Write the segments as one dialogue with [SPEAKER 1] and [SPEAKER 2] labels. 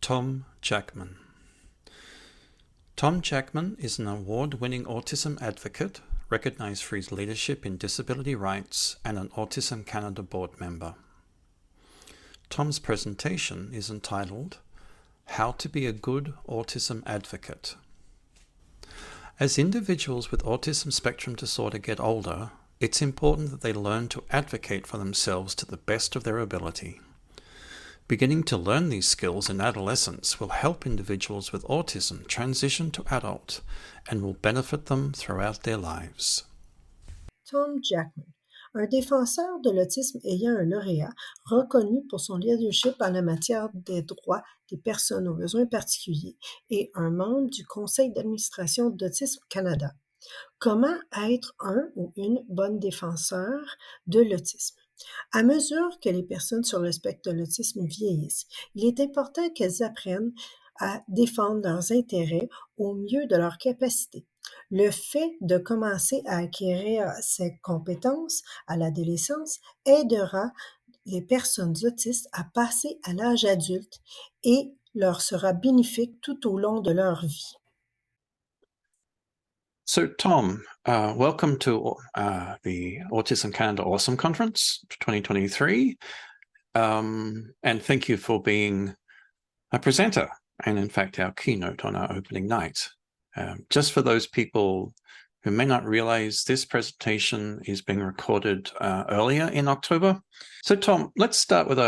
[SPEAKER 1] Tom Jackman. Tom Jackman is an award-winning autism advocate, recognized for his leadership in disability rights, and an Autism Canada board member. Tom's presentation is entitled, How to be a Good Autism Advocate. As individuals with autism spectrum disorder get older, it's important that they learn to advocate for themselves to the best of their ability. Beginning to learn these skills in adolescence will help individuals with autism transition to adult and will benefit them throughout their lives.
[SPEAKER 2] Tom Jackman, un défenseur de l'autisme ayant un lauréat reconnu pour son leadership en la matière des droits des personnes aux besoins particuliers et un membre du conseil d'administration d'Autism Canada. Comment être un ou une bonne défenseur de l'autisme? À mesure que les personnes sur le spectre de l'autisme vieillissent, il est important qu'elles apprennent à défendre leurs intérêts au mieux de leurs capacités. Le fait de commencer à acquérir ces compétences à l'adolescence aidera les personnes autistes à passer à l'âge adulte et leur sera bénéfique tout au long de leur vie.
[SPEAKER 1] So, Tom, welcome to the Autism Canada Awesome Conference 2023. And thank you for being a presenter and, in fact, our keynote on our opening night. Just for those people who may not realize, this presentation is being recorded earlier in October. So, Tom, let's start with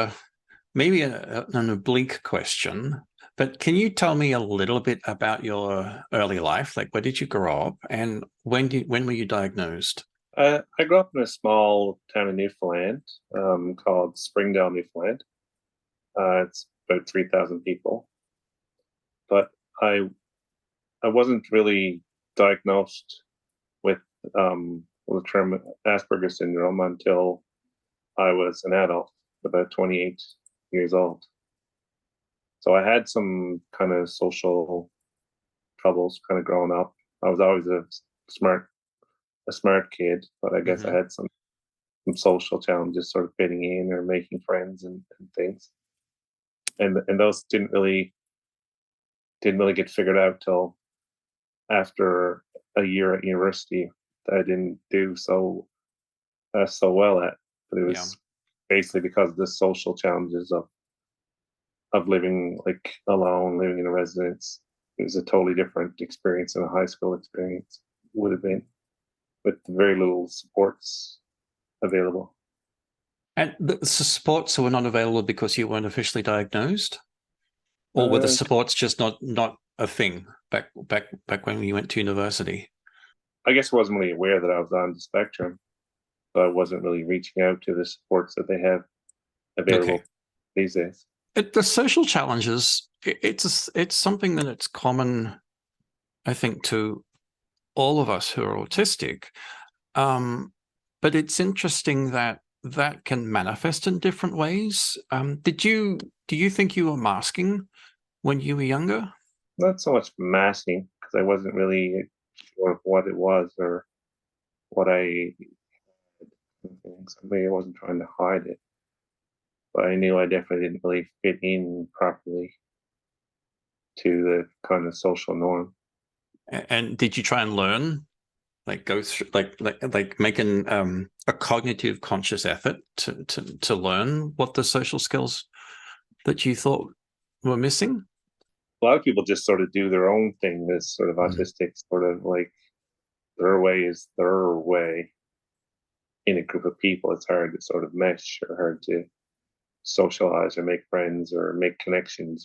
[SPEAKER 1] maybe an oblique question. But can you tell me a little bit about your early life? Like, where did you grow up, and when were you diagnosed?
[SPEAKER 3] I grew up in a small town in Newfoundland called Springdale, Newfoundland. It's about 3,000 people. But I wasn't really diagnosed with the term Asperger's syndrome until I was an adult, about 28 years old. So I had some kind of social troubles kind of growing up. I was always a smart kid, but I guess I had some social challenges sort of fitting in or making friends and things. And those didn't really get figured out till after a year at university that I didn't do so well at. But it was basically because of the social challenges of living like alone, living in a residence. It was a totally different experience than a high school experience would have been, with very little supports available.
[SPEAKER 1] And the supports were not available because you weren't officially diagnosed, or were the supports just not a thing back when you went to university?
[SPEAKER 3] I guess I wasn't really aware that I was on the spectrum, so I wasn't really reaching out to the supports that they have available these days.
[SPEAKER 1] The social challenges, it's something that it's common, I think, to all of us who are autistic. But it's interesting that can manifest in different ways. Do you think you were masking when you were younger?
[SPEAKER 3] Not so much masking, because I wasn't really sure of what it was or what I maybe I wasn't trying to hide it. But I knew I definitely didn't really fit in properly to the kind of social norm.
[SPEAKER 1] And did you try and learn, like go through, like making a cognitive conscious effort to learn what the social skills that you thought were missing?
[SPEAKER 3] A lot of people just sort of do their own thing. This sort of autistic sort of like their way is their way. In a group of people, it's hard to sort of mesh or hard to socialize or make friends or make connections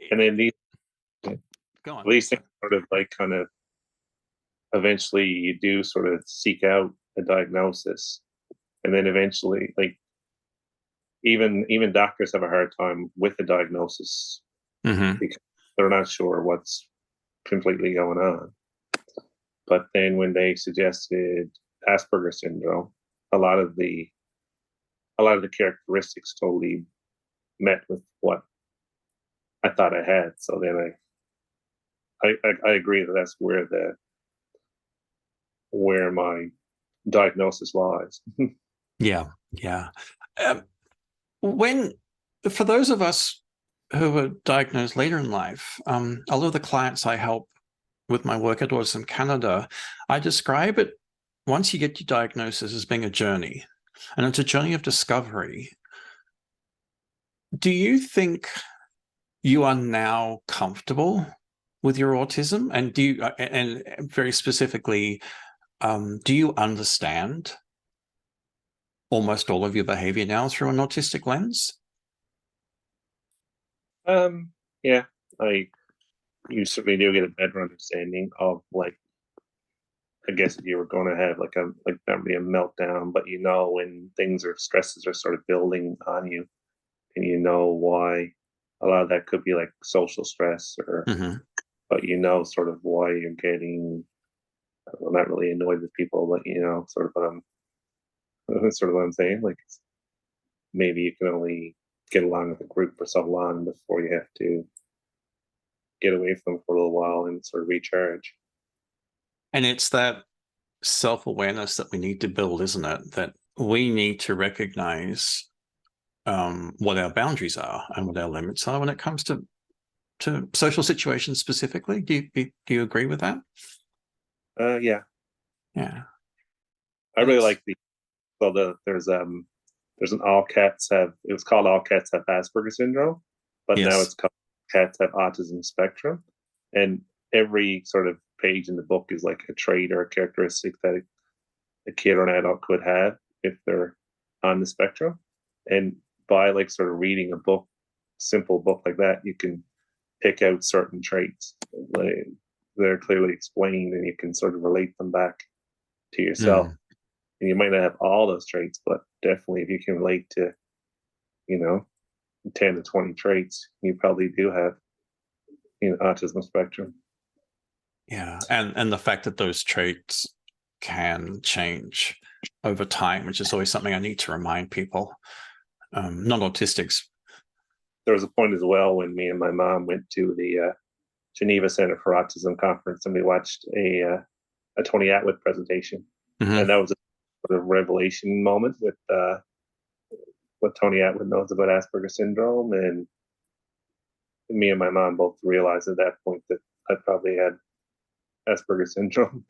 [SPEAKER 3] and then these things sort of like kind of eventually you do sort of seek out a diagnosis, and then eventually like even doctors have a hard time with the diagnosis because they're not sure what's completely going on. But then when they suggested Asperger's syndrome, a lot of the characteristics totally met with what I thought I had. So then I agree that that's where my diagnosis lies.
[SPEAKER 1] Yeah. When, for those of us who are diagnosed later in life, a lot of the clients I help with my work at Autism Canada, I describe it, once you get your diagnosis, as being a journey, and it's a journey of discovery. Do you think you are now comfortable with your autism? And do you, and very specifically, do you understand almost all of your behavior now through an autistic lens?
[SPEAKER 3] Yeah, you certainly do get a better understanding of, like, I guess if you were going to have like not really a meltdown, but when stresses are sort of building on you, and why a lot of that could be like social stress, or but sort of why you're getting, well, not really annoyed with people, but sort of sort of what I'm saying. Like, maybe you can only get along with a group for so long before you have to get away from them for a little while and sort of recharge.
[SPEAKER 1] And it's that self-awareness that we need to build, isn't it? That we need to recognize what our boundaries are and what our limits are when it comes to social situations specifically. Do you agree with that?
[SPEAKER 3] Yeah. I really like there's an all cats have, it was called All Cats Have Asperger's Syndrome, but now it's called Cats Have Autism Spectrum. And every sort of page in the book is like a trait or a characteristic that a kid or an adult could have if they're on the spectrum. And by like sort of reading a simple book like that, you can pick out certain traits. They're clearly explained, and you can sort of relate them back to yourself. And you might not have all those traits, but definitely if you can relate to, 10 to 20 traits, you probably do have, autism spectrum.
[SPEAKER 1] Yeah. And the fact that those traits can change over time, which is always something I need to remind people, non-autistics.
[SPEAKER 3] There was a point as well when me and my mom went to the Geneva Center for Autism conference, and we watched a Tony Atwood presentation. And that was a sort of revelation moment with what Tony Atwood knows about Asperger's syndrome. And me and my mom both realized at that point that I probably had Asperger's syndrome.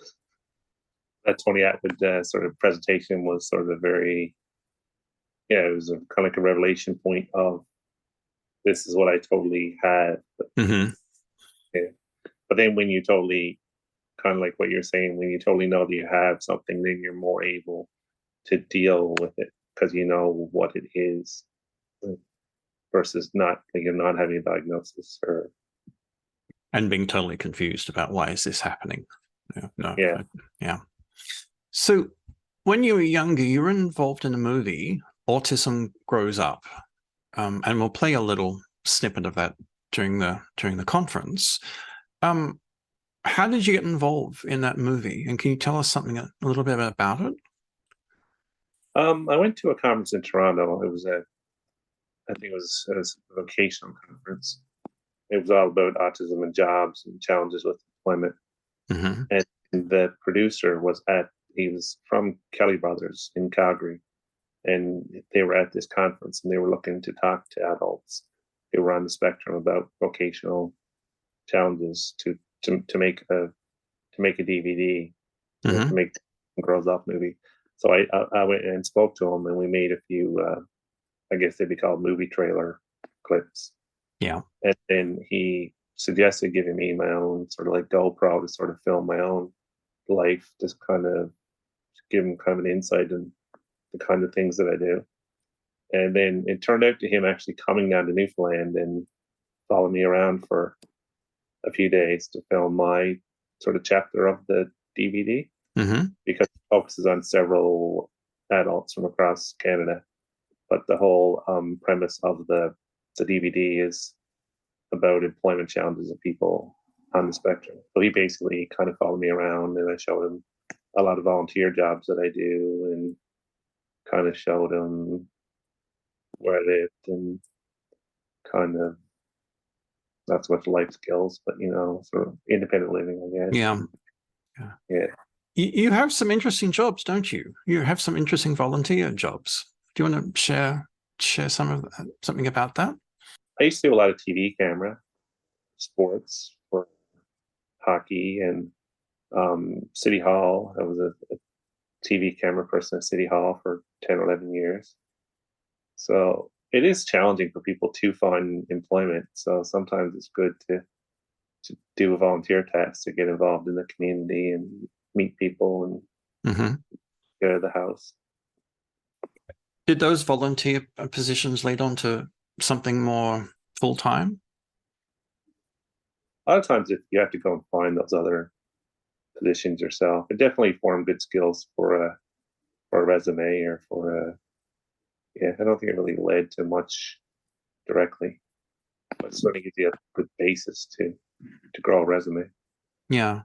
[SPEAKER 3] That Tony Atwood sort of presentation was sort of it was kind of like a revelation point of, this is what I totally had. Yeah. But then when you totally, kind of like what you're saying, when you totally know that you have something, then you're more able to deal with it because you know what it is, versus not having a diagnosis
[SPEAKER 1] and being totally confused about why is this happening. Yeah. So when you were younger, you were involved in a movie, Autism Grows Up, and we'll play a little snippet of that during the conference. How did you get involved in that movie, and can you tell us something a little bit about it?
[SPEAKER 3] I went to a conference in Toronto. It was I think it was a vocational conference. It was all about autism and jobs and challenges with employment. And the producer he was from Kelly Brothers in Calgary, and they were at this conference, and they were looking to talk to adults who were on the spectrum about vocational challenges to make a DVD, to make a Grows Up movie. So I went and spoke to him, and we made a few, I guess they'd be called movie trailer clips.
[SPEAKER 1] Yeah.
[SPEAKER 3] And then he suggested giving me my own sort of like GoPro to sort of film my own life, just kind of give him kind of an insight in the kind of things that I do. And then it turned out to him actually coming down to Newfoundland and following me around for a few days to film my sort of chapter of the DVD, because it focuses on several adults from across Canada. But the whole premise of the DVD is about employment challenges of people on the spectrum. So he basically kind of followed me around, and I showed him a lot of volunteer jobs that I do, and kind of showed him where I lived, and kind of not so much life skills, but sort of independent living, I guess. Yeah.
[SPEAKER 1] You have some interesting jobs, don't you? You have some interesting volunteer jobs. Do you want to share something about that?
[SPEAKER 3] I used to do a lot of TV camera sports for hockey and City Hall. I was a TV camera person at City Hall for 10 or 11 years. So it is challenging for people to find employment. So sometimes it's good to do a volunteer task, to get involved in the community and meet people and get out of the house.
[SPEAKER 1] Did those volunteer positions lead on to something more full-time?
[SPEAKER 3] A lot of times, if you have to go and find those other positions yourself, it definitely formed good skills for a resume or for a. Yeah, I don't think it really led to much directly, but it certainly gives you a good basis to grow a resume.
[SPEAKER 1] Yeah.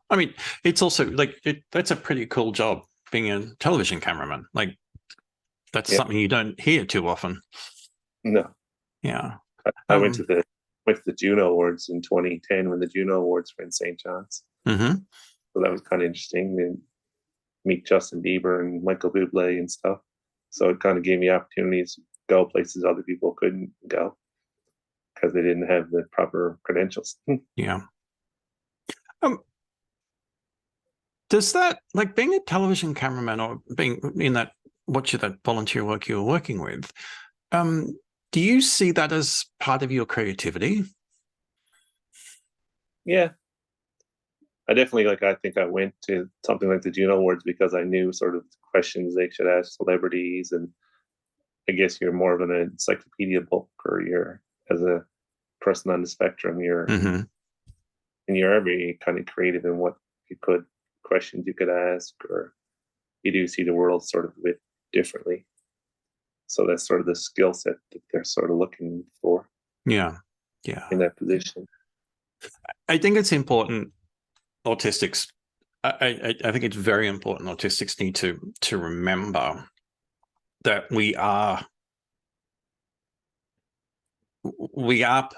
[SPEAKER 1] I mean, it's also like that's a pretty cool job, being a television cameraman. Like that's something you don't hear too often.
[SPEAKER 3] No.
[SPEAKER 1] Yeah.
[SPEAKER 3] I went to the Juno Awards in 2010 when the Juno Awards were in St. John's. So that was kind of interesting. And meet Justin Bieber and Michael Bublé and stuff. So it kind of gave me opportunities to go places other people couldn't go because they didn't have the proper credentials.
[SPEAKER 1] Yeah. Does that, like being a television cameraman or being in that volunteer work you were working with, do you see that as part of your creativity?
[SPEAKER 3] Yeah. I definitely I think I went to something like the Juno Awards because I knew sort of questions they should ask celebrities, and I guess you're more of an encyclopedia book, or you're as a person on the spectrum, you're and you're very kind of creative in what you could questions you could ask, or you do see the world sort of a bit differently. So that's sort of the skill set that they're sort of looking for.
[SPEAKER 1] Yeah.
[SPEAKER 3] In that position.
[SPEAKER 1] I think it's important. Autistics, I think it's very important. Autistics need to remember that we are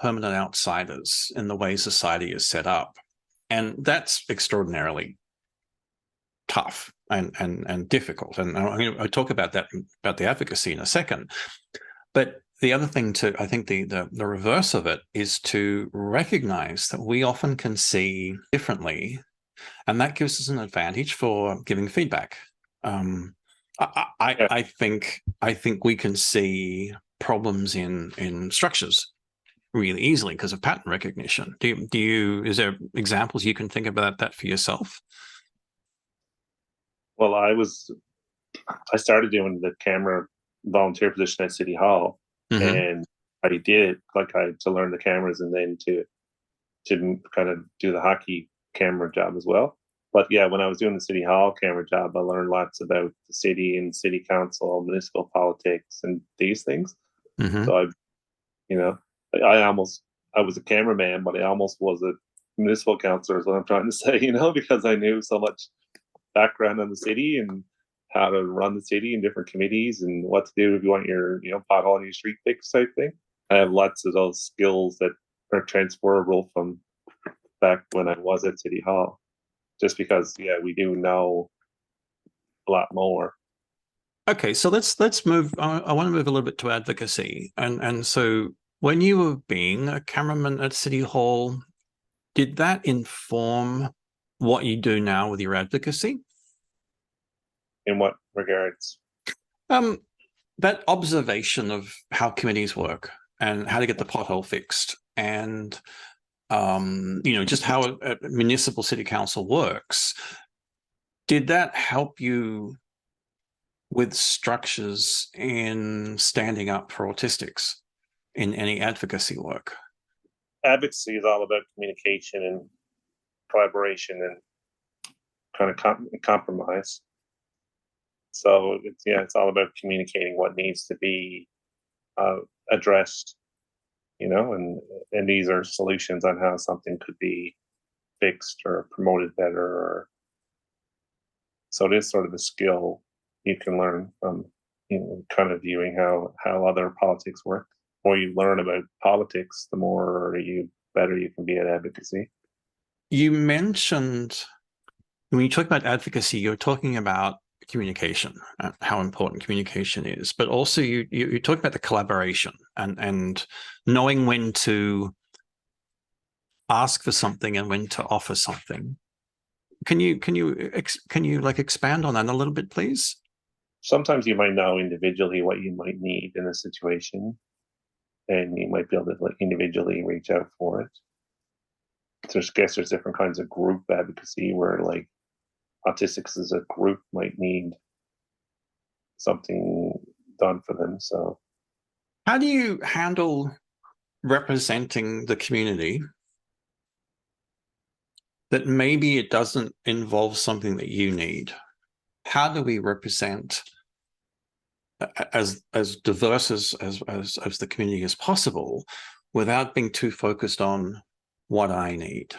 [SPEAKER 1] permanent outsiders in the way society is set up, and that's extraordinarily tough and difficult. And I'll talk about that, about the advocacy in a second. But the other thing I think the reverse of it is to recognize that we often can see differently, and that gives us an advantage for giving feedback. I think we can see problems in structures really easily because of pattern recognition. Is there examples you can think about that for yourself?
[SPEAKER 3] Well, I started doing the camera volunteer position at City Hall, and I did it to learn the cameras and then to kind of do the hockey camera job as well. But yeah, when I was doing the City Hall camera job, I learned lots about the city and city council, municipal politics, and these things. So I was a cameraman, but I almost was a municipal councillor, is what I'm trying to say, because I knew so much background on the city and how to run the city and different committees and what to do if you want your, pothole on your street fixed type thing. I have lots of those skills that are transferable from back when I was at City Hall, just because, we do know a lot more.
[SPEAKER 1] Okay, so let's move. I want to move a little bit to advocacy, and so when you were being a cameraman at City Hall, did that inform what you do now with your advocacy?
[SPEAKER 3] In what regards?
[SPEAKER 1] That observation of how committees work and how to get the pothole fixed, and just how a municipal city council works. Did that help you with structures in standing up for autistics in any advocacy work?
[SPEAKER 3] Advocacy is all about communication and collaboration and kind of compromise. So it's all about communicating what needs to be addressed, and these are solutions on how something could be fixed or promoted better. So it is sort of a skill you can learn from kind of viewing how other politics work. The more you learn about politics, the more better you can be at advocacy.
[SPEAKER 1] You mentioned, when you talk about advocacy, you're talking about communication, how important communication is, but also you talk about the collaboration and knowing when to ask for something and when to offer something. Can you like expand on that a little bit, please?
[SPEAKER 3] Sometimes you might know individually what you might need in a situation, and you might be able to like individually reach out for it. There's different kinds of group advocacy where like autistics as a group might need something done for them. So
[SPEAKER 1] how do you handle representing the community that maybe it doesn't involve something that you need? How do we represent as diverse as the community as possible without being too focused on what I need?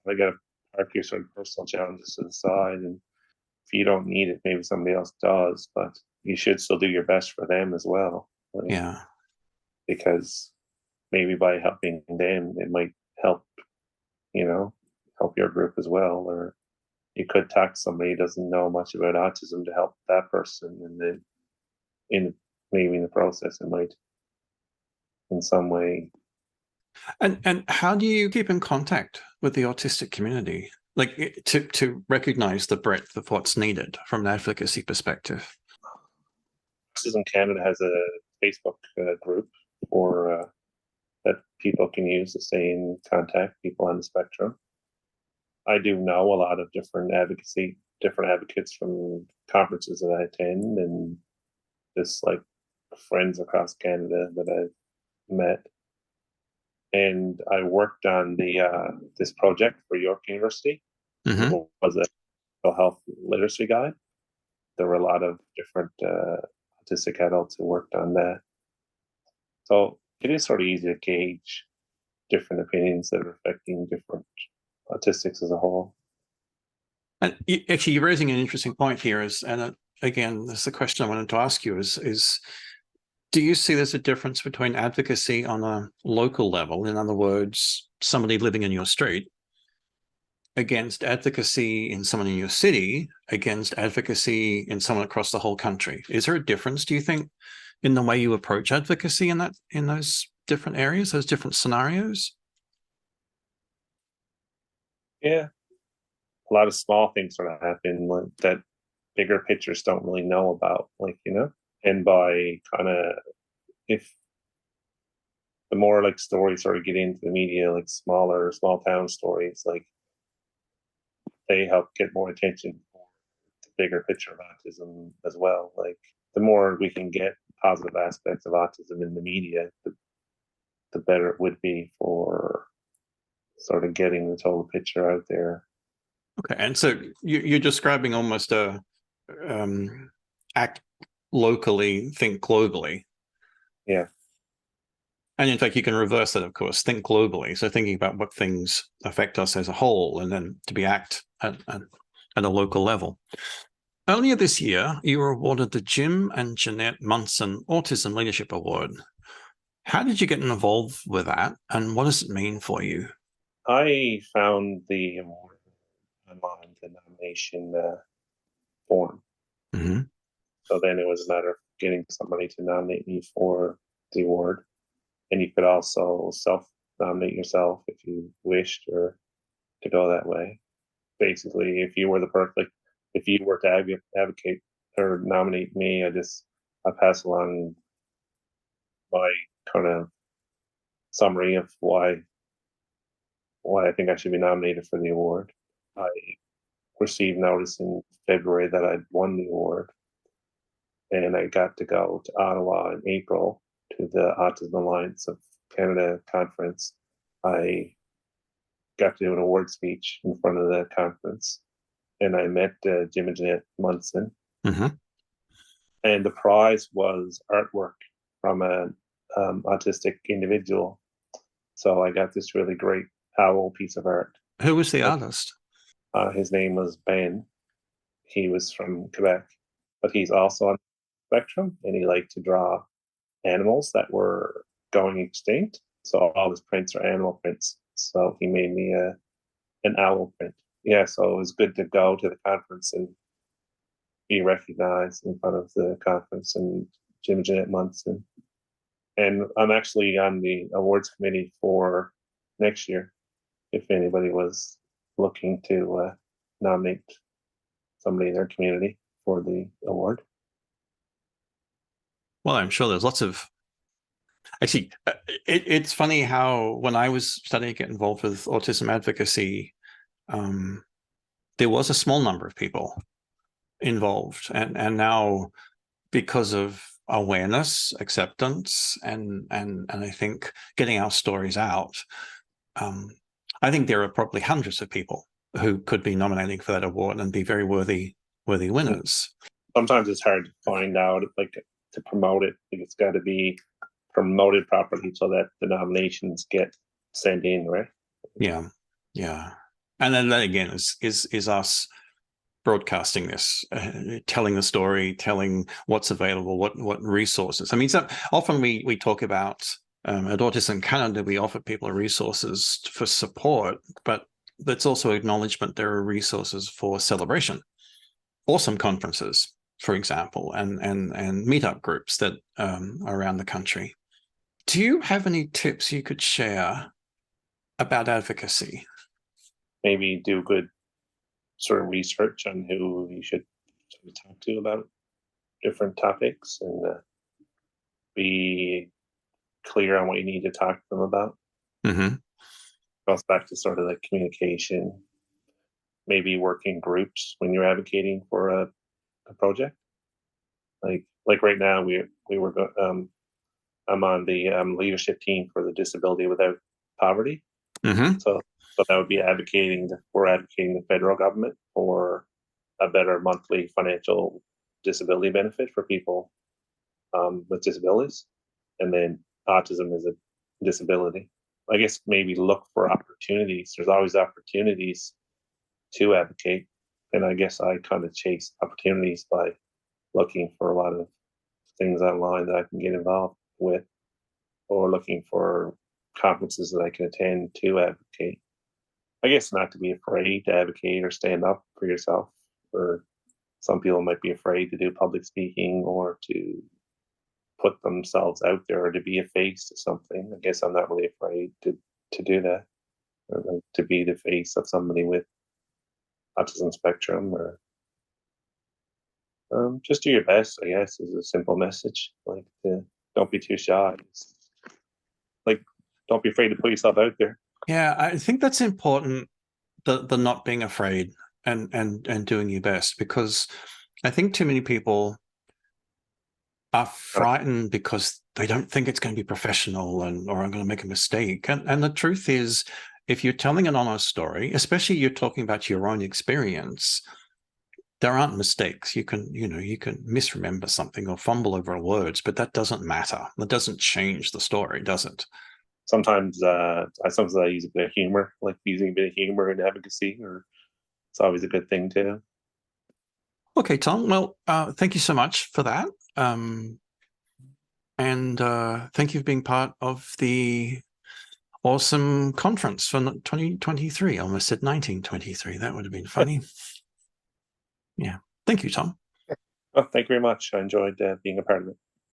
[SPEAKER 3] I got to park your sort of personal challenges to the side, and if you don't need it, maybe somebody else does, but you should still do your best for them as well. Like,
[SPEAKER 1] Yeah.
[SPEAKER 3] because maybe by helping them, it might help, help your group as well. Or you could tax somebody who doesn't know much about autism to help that person, and then maybe in the process, it might in some way.
[SPEAKER 1] And how do you keep in contact with the autistic community, like to recognize the breadth of what's needed from an advocacy perspective?
[SPEAKER 3] Autism Canada has a Facebook group for that people can use to stay in contact, people on the spectrum. I do know a lot of different advocates from conferences that I attend, and just like friends across Canada that I've met. And I worked on this project for York University.
[SPEAKER 1] Mm-hmm.
[SPEAKER 3] It was a mental health literacy guide. There were a lot of different autistic adults who worked on that. So it is sort of easy to gauge different opinions that are affecting different autistics as a whole.
[SPEAKER 1] And actually, you're raising an interesting point here. Again, that's the question I wanted to ask you: is do you see there's a difference between advocacy on a local level, in other words, somebody living in your street, against advocacy in someone in your city, against advocacy in someone across the whole country? Is there a difference, do you think, in the way you approach advocacy in those different areas, those different scenarios?
[SPEAKER 3] Yeah, a lot of small things sort of happen like that bigger pictures don't really know about, and by kind of, if the more like stories sort of get into the media, like small town stories, like they help get more attention for the bigger picture of autism as well. Like the more we can get positive aspects of autism in the media, the better it would be for sort of getting the total picture out there.
[SPEAKER 1] Okay, and so you're describing almost a act locally, think globally.
[SPEAKER 3] Yeah.
[SPEAKER 1] And in fact, you can reverse that, of course, think globally. So thinking about what things affect us as a whole, and then to be act at a local level. Earlier this year, you were awarded the Jim and Jeanette Munson Autism Leadership Award. How did you get involved with that, and what does it mean for you?
[SPEAKER 3] I found the award online, the nomination form.
[SPEAKER 1] Mm-hmm.
[SPEAKER 3] So then it was a matter of getting somebody to nominate me for the award. And you could also self-nominate yourself if you wished, or to go that way. Basically, if you were if you were to advocate or nominate me, I pass along my kind of summary of why I think I should be nominated for the award. I received notice in February that I'd won the award, and I got to go to Ottawa in April to the Autism Alliance of Canada conference. I got to do an award speech in front of the conference, and I met Jim and Jeanette Munson.
[SPEAKER 1] Mm-hmm.
[SPEAKER 3] And the prize was artwork from an autistic individual. So I got this really great owl piece of art.
[SPEAKER 1] Who was the artist?
[SPEAKER 3] His name was Ben. He was from Quebec, but he's also on the spectrum, and he liked to draw animals that were going extinct. So all his prints are animal prints. So he made me an owl print. Yeah, so it was good to go to the conference and be recognized in front of the conference and Jim and Jeanette Munson. And I'm actually on the awards committee for next year, if anybody was looking to nominate somebody in their community for the award.
[SPEAKER 1] Well, I'm sure there's lots of. Actually, it's funny how when I was starting to get involved with autism advocacy, there was a small number of people involved, and now because of awareness, acceptance, and I think getting our stories out, I think there are probably hundreds of people who could be nominating for that award and be very worthy winners.
[SPEAKER 3] Sometimes it's hard to find out, like, to promote it. Like, it's got to be promoted properly so that the nominations get sent in, right?
[SPEAKER 1] Yeah. And then that again is us broadcasting this, telling the story, telling what's available, what resources. I mean, so often we talk about at Autism Canada, we offer people resources for support, but that's also acknowledgement there are resources for celebration, awesome conferences, for example, and meetup groups that are around the country. Do you have any tips you could share about advocacy?
[SPEAKER 3] Maybe do good sort of research on who you should talk to about different topics, and be clear on what you need to talk to them about.
[SPEAKER 1] Mm-hmm.
[SPEAKER 3] Goes back to sort of like communication, maybe working groups when you're advocating for a project. Like right now, I'm on the leadership team for the Disability Without Poverty.
[SPEAKER 1] Mm-hmm.
[SPEAKER 3] So that would be advocating the federal government for a better monthly financial disability benefit for people with disabilities. And then autism is a disability. I guess maybe look for opportunities. There's always opportunities to advocate. And I guess I kind of chase opportunities by looking for a lot of things online that I can get involved with, or looking for conferences that I can attend to advocate. I guess not to be afraid to advocate or stand up for yourself. Or some people might be afraid to do public speaking or to put themselves out there or to be a face to something. I guess I'm not really afraid to do that, or like to be the face of somebody with autism spectrum, or just do your best, I guess, is a simple message. Like, don't be too shy. Like, don't be afraid to put yourself out there.
[SPEAKER 1] Yeah, I think that's important, the not being afraid and doing your best, because I think too many people are frightened because they don't think it's going to be professional, or I'm going to make a mistake. And the truth is, if you're telling an honest story, especially you're talking about your own experience, there aren't mistakes. You can misremember something or fumble over words, but that doesn't matter. That doesn't change the story, does it?
[SPEAKER 3] Sometimes I use a bit of humor, like using a bit of humor in advocacy, or it's always a good thing too.
[SPEAKER 1] Okay, Tom. Well, thank you so much for that. And thank you for being part of the awesome conference for 2023. I almost said 1923. That would have been funny. Yeah. Thank you, Tom.
[SPEAKER 3] Oh, thank you very much. I enjoyed being a part of it.